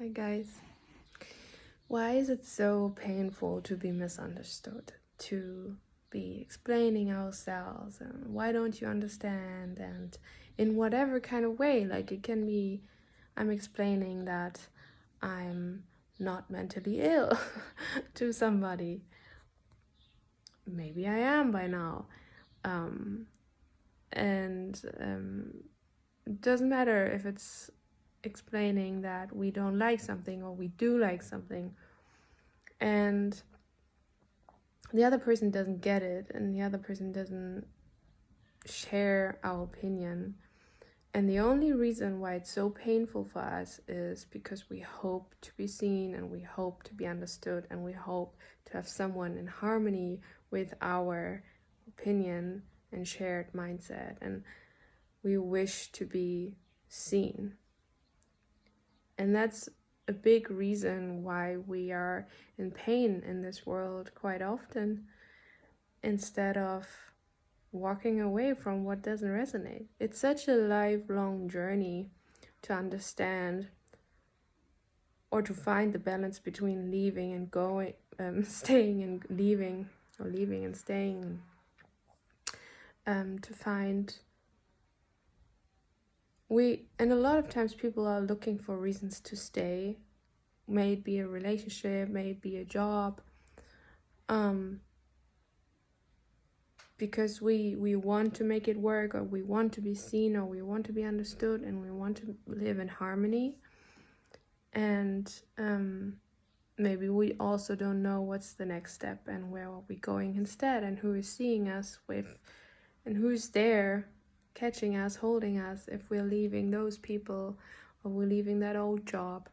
Hi guys. Why is it so painful to be misunderstood? To be explaining ourselves and why don't you understand? And in whatever kind of way, like it can be I'm explaining that I'm not mentally ill to somebody. Maybe I am by now. And it doesn't matter if it's explaining that we don't like something or we do like something, and the other person doesn't get it and the other person doesn't share our opinion. And the only reason why it's so painful for us is because we hope to be seen and we hope to be understood and we hope to have someone in harmony with our opinion and shared mindset, and we wish to be seen. And that's a big reason why we are in pain in this world quite often, instead of walking away from what doesn't resonate. It's such a lifelong journey to understand or to find the balance between leaving and going, staying and leaving, or leaving and staying, to find and a lot of times people are looking for reasons to stay. May it be a relationship, may it be a job, because we want to make it work, or we want to be seen, or we want to be understood, and we want to live in harmony. And maybe we also don't know what's the next step and where are we going instead, and who is seeing us with, and who's there catching us, holding us, if we're leaving those people or we're leaving that old job.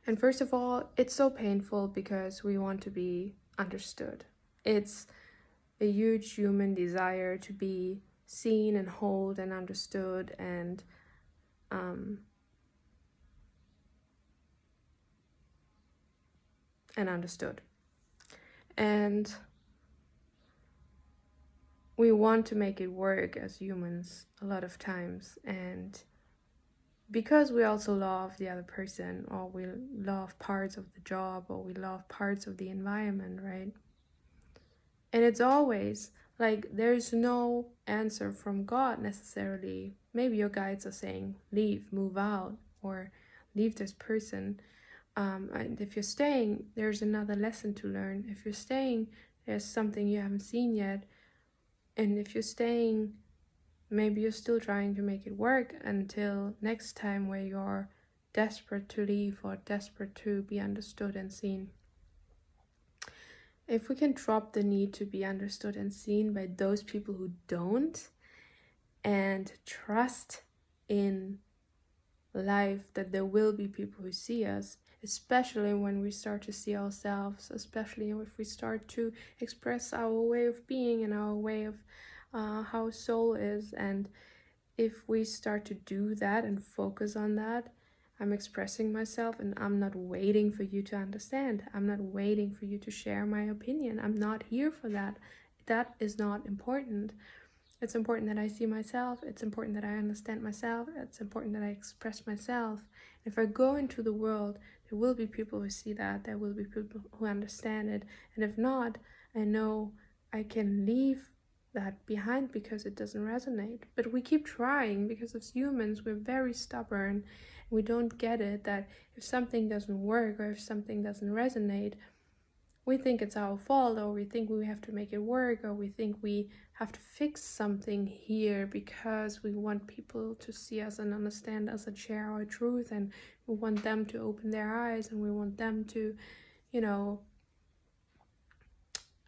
And first of all, it's so painful because we want to be understood. It's a huge human desire to be seen and held and understood and understood. And we want to make it work as humans a lot of times, and because we also love the other person, or we love parts of the job, or we love parts of the environment, right? And it's always like there's no answer from God necessarily. Maybe your guides are saying leave, move out, or leave this person. And if you're staying, there's another lesson to learn. If you're staying, there's something you haven't seen yet. And if you're staying, maybe you're still trying to make it work until next time, where you're desperate to leave or desperate to be understood and seen. If we can drop the need to be understood and seen by those people who don't, and trust in life that there will be people who see us, especially when we start to see ourselves, especially if we start to express our way of being and our way of how soul is. And if we start to do that and focus on that, I'm expressing myself and I'm not waiting for you to understand. I'm not waiting for you to share my opinion. I'm not here for that. That is not important. It's important that I see myself. It's important that I understand myself. It's important that I express myself. If I go into the world, there will be people who see that. There will be people who understand it. And if not, I know I can leave that behind because it doesn't resonate. But we keep trying because as humans, we're very stubborn. We don't get it that if something doesn't work or if something doesn't resonate, we think it's our fault, or we think we have to make it work, or we think we have to fix something here because we want people to see us and understand us and share our truth, and we want them to open their eyes, and we want them to,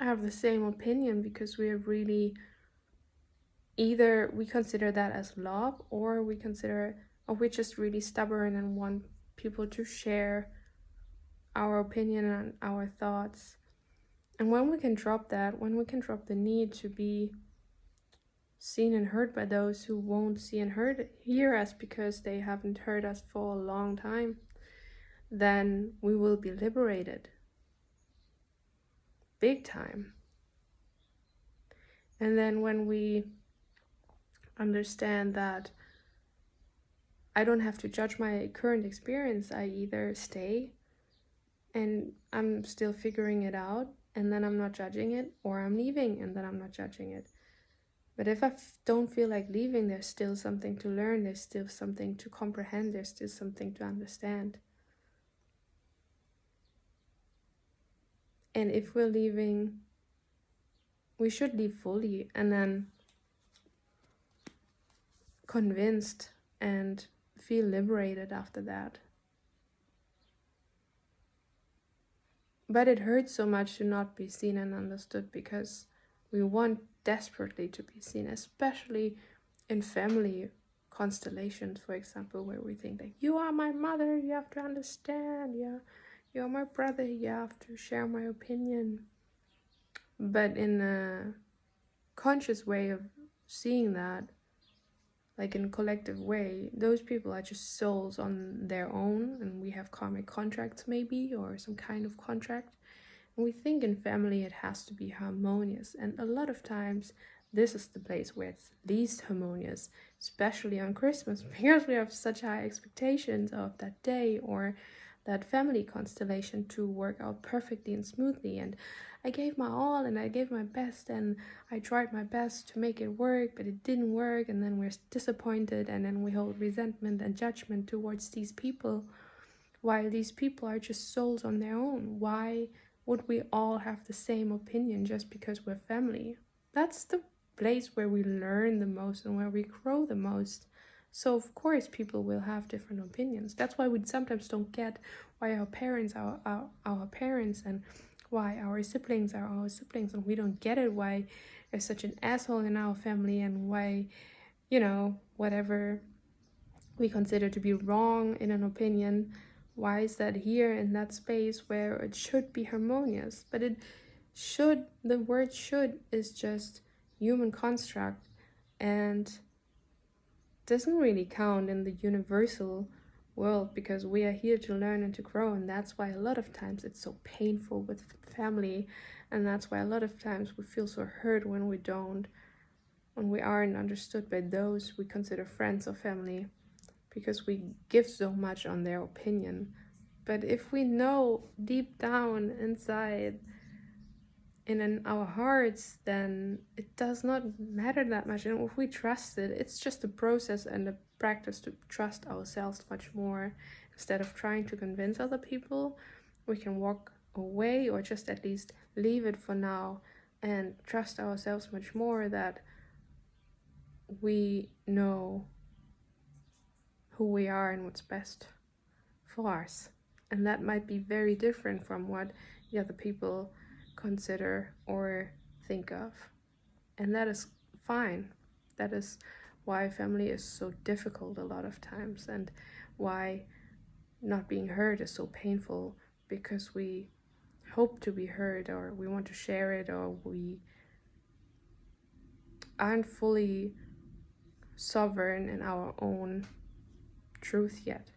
have the same opinion, because we are really, either we consider that as love, or we're just really stubborn and want people to share our opinion and our thoughts. And when we can drop that, when we can drop the need to be seen and heard by those who won't see and hear us because they haven't heard us for a long time, then we will be liberated. Big time. And then when we understand that I don't have to judge my current experience. I either stay and I'm still figuring it out and then I'm not judging it, or I'm leaving and then I'm not judging it. But if I don't feel like leaving, there's still something to learn, there's still something to comprehend, there's still something to understand. And if we're leaving, we should leave fully and then convinced and feel liberated after that. But it hurts so much to not be seen and understood, because we want desperately to be seen, especially in family constellations, for example, where we think like, you are my mother, you have to understand, yeah, you're my brother, you have to share my opinion. But in a conscious way of seeing that, like in a collective way, those people are just souls on their own, and we have karmic contracts maybe, or some kind of contract. And we think in family it has to be harmonious, and a lot of times this is the place where it's least harmonious, especially on Christmas, because we have such high expectations of that day or that family constellation to work out perfectly and smoothly. And I gave my all and I gave my best and I tried my best to make it work, but it didn't work, and then we're disappointed, and then we hold resentment and judgment towards these people, while these people are just souls on their own. Why would we all have the same opinion just because we're family? That's the place where we learn the most and where we grow the most. So of course people will have different opinions. That's why we sometimes don't get why our parents are our parents, and why our siblings are our siblings, and we don't get it why there's such an asshole in our family, and why, whatever we consider to be wrong in an opinion, why is that here in that space where it should be harmonious? But the word should is just human construct and doesn't really count in the universal world, because we are here to learn and to grow. And that's why a lot of times it's so painful with family, and that's why a lot of times we feel so hurt when we aren't understood by those we consider friends or family, because we give so much on their opinion. But if we know deep down inside in our hearts, then it does not matter that much. And if we trust it, it's just a process and a practice to trust ourselves much more. Instead of trying to convince other people, we can walk away, or just at least leave it for now, and trust ourselves much more that we know who we are and what's best for us. And that might be very different from what the other people consider or think of. And that is fine. That is why family is so difficult a lot of times, and why not being heard is so painful, because we hope to be heard, or we want to share it, or we aren't fully sovereign in our own truth yet.